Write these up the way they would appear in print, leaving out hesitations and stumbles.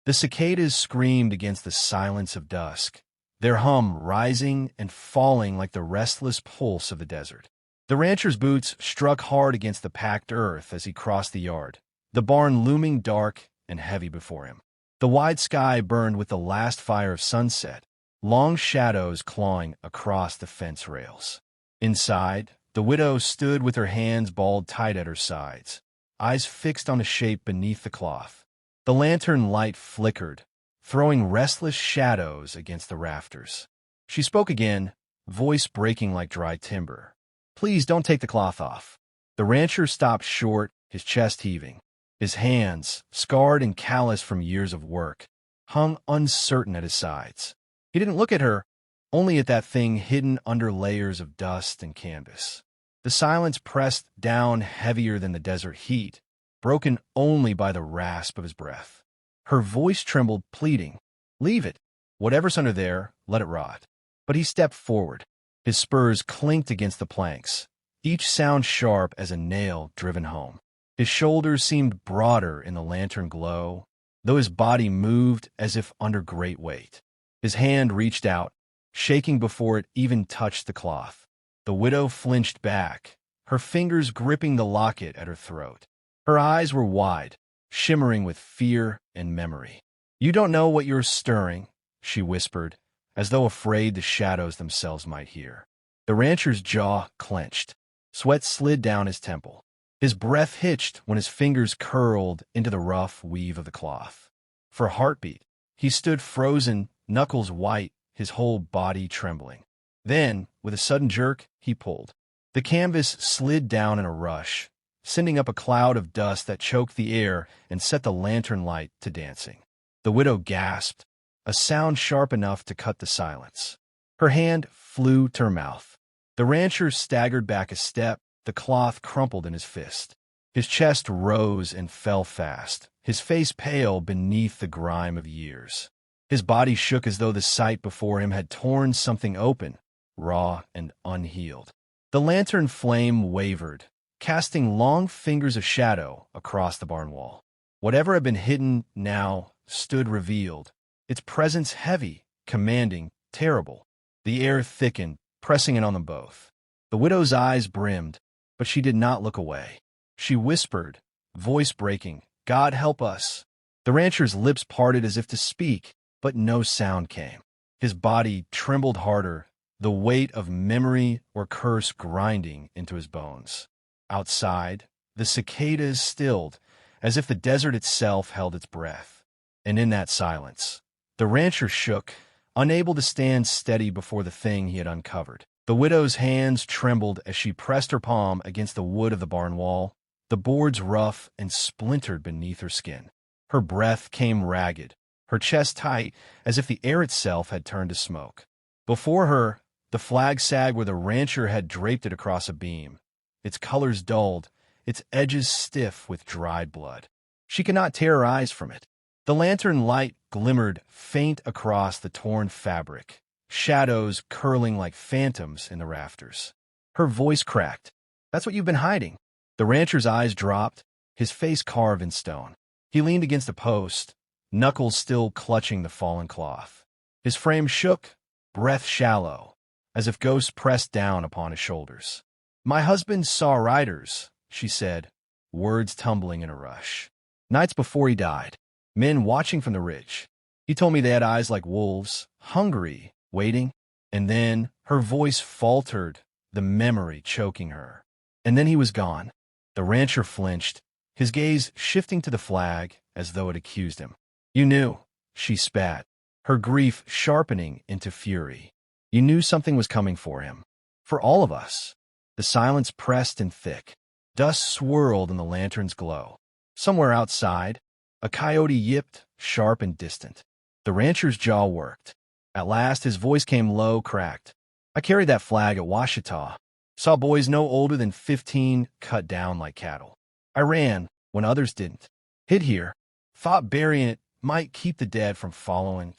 The cicadas screamed against the silence of dusk, their hum rising and falling like the restless pulse of the desert. The rancher's boots struck hard against the packed earth as he crossed the yard, the barn looming dark and heavy before him. The wide sky burned with the last fire of sunset, long shadows clawing across the fence rails. Inside, the widow stood with her hands balled tight at her sides, eyes fixed on a shape beneath the cloth. The lantern light flickered, throwing restless shadows against the rafters. She spoke again, voice breaking like dry timber. "Please don't take the cloth off." The rancher stopped short, his chest heaving. His hands, scarred and calloused from years of work, hung uncertain at his sides. He didn't look at her, only at that thing hidden under layers of dust and canvas. The silence pressed down heavier than the desert heat, broken only by the rasp of his breath. Her voice trembled, pleading, "Leave it. Whatever's under there, let it rot." But he stepped forward. His spurs clinked against the planks, each sound sharp as a nail driven home. His shoulders seemed broader in the lantern glow, though his body moved as if under great weight. His hand reached out, shaking before it even touched the cloth. The widow flinched back, her fingers gripping the locket at her throat. Her eyes were wide, shimmering with fear and memory. "You don't know what you're stirring," she whispered, as though afraid the shadows themselves might hear. The rancher's jaw clenched. Sweat slid down his temple. His breath hitched when his fingers curled into the rough weave of the cloth. For a heartbeat, he stood frozen, knuckles white, his whole body trembling. Then, with a sudden jerk, he pulled. The canvas slid down in a rush, sending up a cloud of dust that choked the air and set the lantern light to dancing. The widow gasped, a sound sharp enough to cut the silence. Her hand flew to her mouth. The rancher staggered back a step, the cloth crumpled in his fist. His chest rose and fell fast, his face pale beneath the grime of years. His body shook as though the sight before him had torn something open, raw and unhealed. The lantern flame wavered, casting long fingers of shadow across the barn wall. Whatever had been hidden now stood revealed, its presence heavy, commanding, terrible. The air thickened, pressing in on them both. The widow's eyes brimmed, but she did not look away. She whispered, voice breaking, "God help us." The rancher's lips parted as if to speak, but no sound came. His body trembled harder, the weight of memory or curse grinding into his bones. Outside, the cicadas stilled, as if the desert itself held its breath. And in that silence, the rancher shook, unable to stand steady before the thing he had uncovered. The widow's hands trembled as she pressed her palm against the wood of the barn wall, the boards rough and splintered beneath her skin. Her breath came ragged, her chest tight, as if the air itself had turned to smoke. Before her, the flag sagged where the rancher had draped it across a beam, its colors dulled, its edges stiff with dried blood. She could not tear her eyes from it. The lantern light glimmered faint across the torn fabric, shadows curling like phantoms in the rafters. Her voice cracked. "That's what you've been hiding." The rancher's eyes dropped, his face carved in stone. He leaned against a post, knuckles still clutching the fallen cloth. His frame shook, breath shallow, as if ghosts pressed down upon his shoulders. "My husband saw riders," she said, words tumbling in a rush. "Nights before he died, men watching from the ridge. He told me they had eyes like wolves, hungry, waiting." And then her voice faltered, the memory choking her. "And then he was gone." The rancher flinched, his gaze shifting to the flag as though it accused him. "You knew," she spat, her grief sharpening into fury. "You knew something was coming for him. For all of us." The silence pressed and thick. Dust swirled in the lantern's glow. Somewhere outside, a coyote yipped, sharp and distant. The rancher's jaw worked. At last his voice came low, cracked. "I carried that flag at Washita. Saw boys no older than 15 cut down like cattle. I ran when others didn't. Hid here. Thought burying it might keep the dead from following."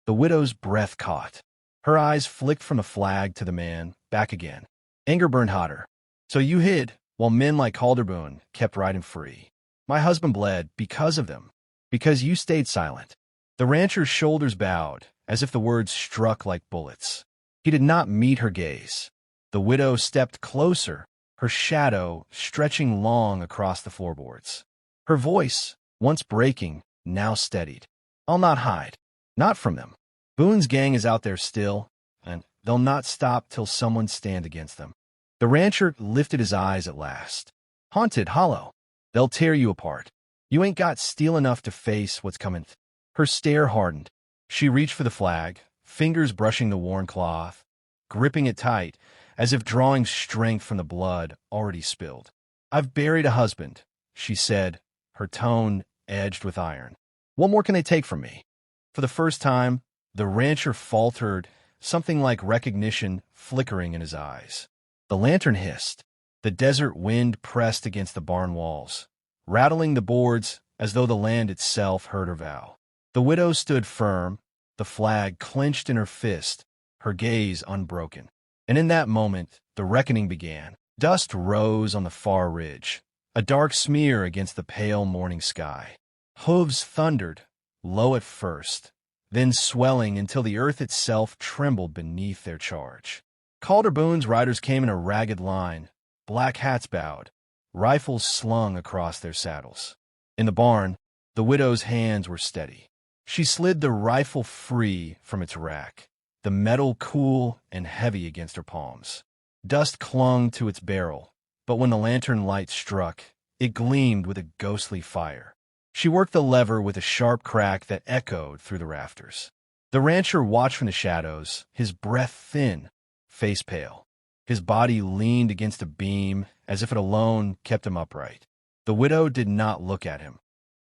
The widow's breath caught. Her eyes flicked from the flag to the man, back again. Anger burned hotter. "So you hid, while men like Calder Boone kept riding free. My husband bled because of them. Because you stayed silent." The rancher's shoulders bowed, as if the words struck like bullets. He did not meet her gaze. The widow stepped closer, her shadow stretching long across the floorboards. Her voice, once breaking, now steadied. "I'll not hide. Not from them. Boone's gang is out there still, and they'll not stop till someone stand against them." The rancher lifted his eyes at last. "Haunted, hollow. They'll tear you apart. You ain't got steel enough to face what's coming." Her stare hardened. She reached for the flag, fingers brushing the worn cloth, gripping it tight, as if drawing strength from the blood already spilled. "I've buried a husband," she said, her tone edged with iron. "What more can they take from me?" For the first time, the rancher faltered, something like recognition flickering in his eyes. The lantern hissed. The desert wind pressed against the barn walls, rattling the boards as though the land itself heard her vow. The widow stood firm, the flag clenched in her fist, her gaze unbroken. And in that moment, the reckoning began. Dust rose on the far ridge, a dark smear against the pale morning sky. Hooves thundered, low at first, then swelling until the earth itself trembled beneath their charge. Calder Boone's riders came in a ragged line, black hats bowed, rifles slung across their saddles. In the barn, the widow's hands were steady. She slid the rifle free from its rack, the metal cool and heavy against her palms. Dust clung to its barrel, but when the lantern light struck, it gleamed with a ghostly fire. She worked the lever with a sharp crack that echoed through the rafters. The rancher watched from the shadows, his breath thin, face pale. His body leaned against a beam as if it alone kept him upright. The widow did not look at him,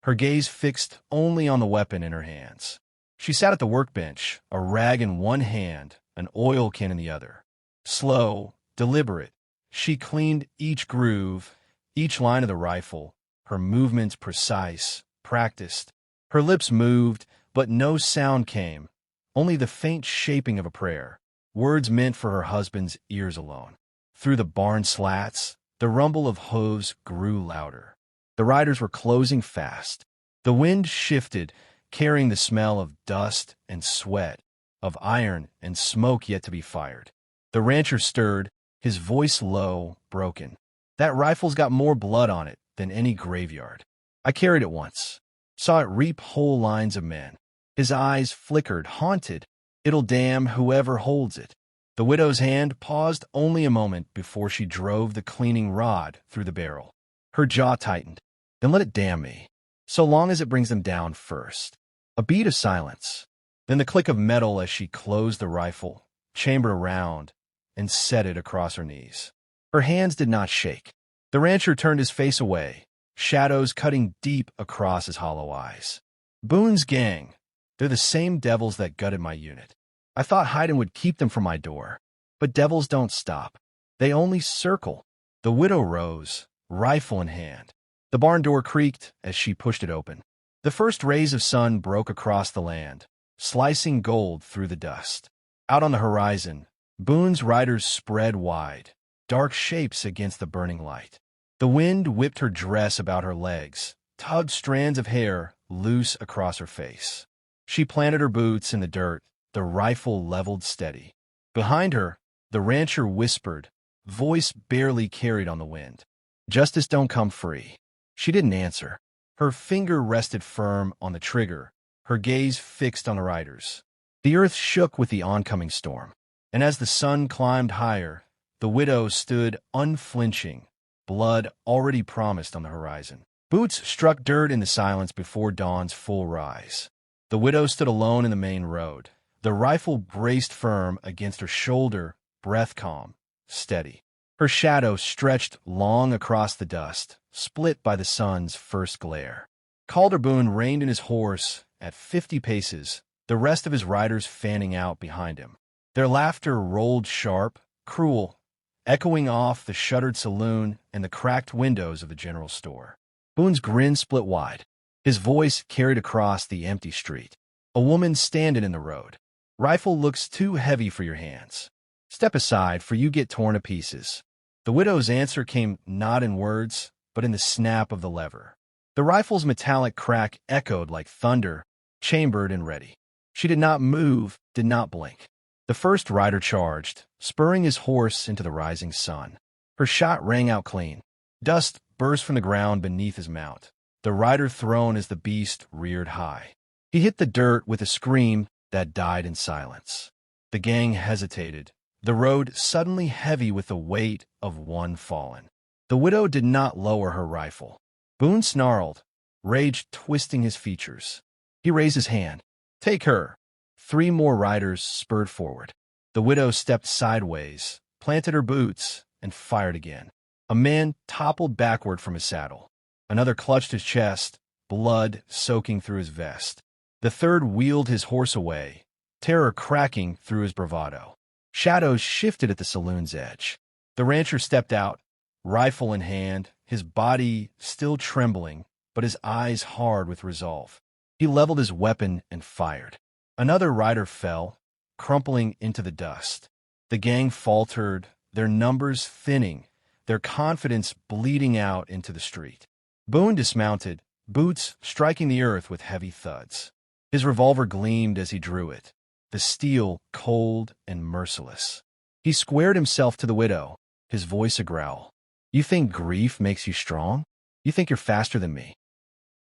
her gaze fixed only on the weapon in her hands. She sat at the workbench, a rag in one hand, an oil can in the other. Slow, deliberate, she cleaned each groove, each line of the rifle, her movements precise, practiced. Her lips moved, but no sound came, only the faint shaping of a prayer, words meant for her husband's ears alone. Through the barn slats, the rumble of hooves grew louder. The riders were closing fast. The wind shifted, carrying the smell of dust and sweat, of iron and smoke yet to be fired. The rancher stirred, his voice low, broken. "That rifle's got more blood on it than any graveyard. I carried it once. Saw it reap whole lines of men." His eyes flickered, haunted. "It'll damn whoever holds it." The widow's hand paused only a moment before she drove the cleaning rod through the barrel. Her jaw tightened. "Then let it damn me, so long as it brings them down first." A beat of silence, then the click of metal as she closed the rifle, chambered around, and set it across her knees. Her hands did not shake. The rancher turned his face away, shadows cutting deep across his hollow eyes. "Boone's gang, they're the same devils that gutted my unit. I thought hiding would keep them from my door, but devils don't stop. They only circle." The widow rose, rifle in hand. The barn door creaked as she pushed it open. The first rays of sun broke across the land, slicing gold through the dust. Out on the horizon, Boone's riders spread wide, dark shapes against the burning light. The wind whipped her dress about her legs, tugged strands of hair loose across her face. She planted her boots in the dirt, the rifle leveled steady. Behind her, the rancher whispered, voice barely carried on the wind. "Justice don't come free." She didn't answer. Her finger rested firm on the trigger, her gaze fixed on the riders. The earth shook with the oncoming storm, and as the sun climbed higher, the widow stood unflinching, blood already promised on the horizon. Boots struck dirt in the silence before dawn's full rise. The widow stood alone in the main road, the rifle braced firm against her shoulder, breath calm, steady. Her shadow stretched long across the dust, split by the sun's first glare. Calder Boone reined in his horse at 50 paces, the rest of his riders fanning out behind him. Their laughter rolled sharp, cruel, echoing off the shuttered saloon and the cracked windows of the general store. Boone's grin split wide. His voice carried across the empty street. "A woman standing in the road. Rifle looks too heavy for your hands. Step aside, for you get torn to pieces." The widow's answer came not in words, but in the snap of the lever. The rifle's metallic crack echoed like thunder, chambered and ready. She did not move, did not blink. The first rider charged, spurring his horse into the rising sun. Her shot rang out clean. Dust burst from the ground beneath his mount, the rider thrown as the beast reared high. He hit the dirt with a scream that died in silence. The gang hesitated, the road suddenly heavy with the weight of one fallen. The widow did not lower her rifle. Boone snarled, rage twisting his features. He raised his hand. "Take her." 3 more riders spurred forward. The widow stepped sideways, planted her boots, and fired again. A man toppled backward from his saddle. Another clutched his chest, blood soaking through his vest. The third wheeled his horse away, terror cracking through his bravado. Shadows shifted at the saloon's edge. The rancher stepped out, rifle in hand, his body still trembling, but his eyes hard with resolve. He leveled his weapon and fired. Another rider fell, crumpling into the dust. The gang faltered, their numbers thinning, their confidence bleeding out into the street. Boone dismounted, boots striking the earth with heavy thuds. His revolver gleamed as he drew it, the steel cold and merciless. He squared himself to the widow, his voice a growl. "You think grief makes you strong? You think you're faster than me?"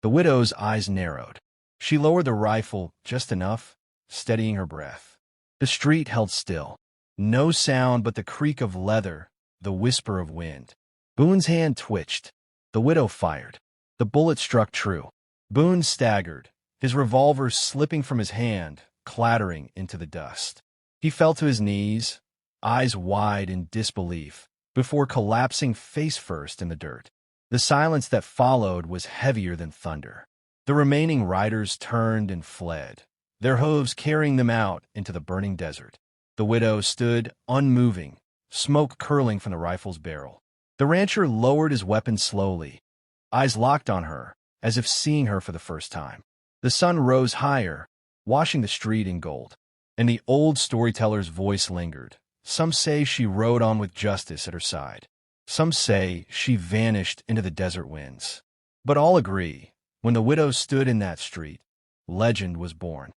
The widow's eyes narrowed. She lowered the rifle just enough, steadying her breath. The street held still. No sound but the creak of leather, the whisper of wind. Boone's hand twitched. The widow fired. The bullet struck true. Boone staggered, his revolver slipping from his hand, clattering into the dust. He fell to his knees, eyes wide in disbelief, before collapsing face first in the dirt. The silence that followed was heavier than thunder. The remaining riders turned and fled, their hooves carrying them out into the burning desert. The widow stood unmoving, smoke curling from the rifle's barrel. The rancher lowered his weapon slowly, eyes locked on her, as if seeing her for the first time. The sun rose higher, washing the street in gold, and the old storyteller's voice lingered. Some say she rode on with justice at her side. Some say she vanished into the desert winds. But all agree, when the widow stood in that street, legend was born.